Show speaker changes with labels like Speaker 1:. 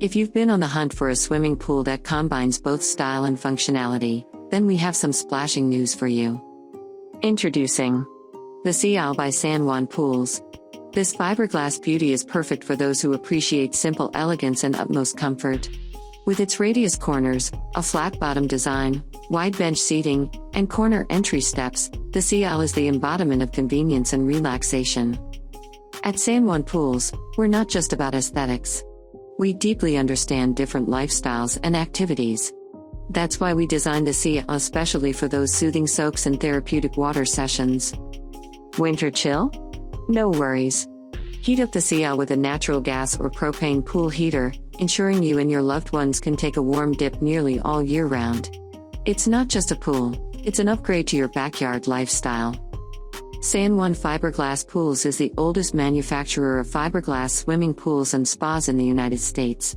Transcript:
Speaker 1: If you've been on the hunt for a swimming pool that combines both style and functionality, then we have some splashing news for you. Introducing the Sea Isle by San Juan Pools. This fiberglass beauty is perfect for those who appreciate simple elegance and utmost comfort. With its radius corners, a flat bottom design, wide bench seating, and corner entry steps, the Sea Isle is the embodiment of convenience and relaxation. At San Juan Pools, we're not just about aesthetics. We deeply understand different lifestyles and activities. That's why we designed the Sea Isle especially for those soothing soaks and therapeutic water sessions. Winter chill? No worries. Heat up the Sea Isle with a natural gas or propane pool heater, ensuring you and your loved ones can take a warm dip nearly all year round. It's not just a pool, it's an upgrade to your backyard lifestyle. San Juan Fiberglass Pools is the oldest manufacturer of fiberglass swimming pools and spas in the United States.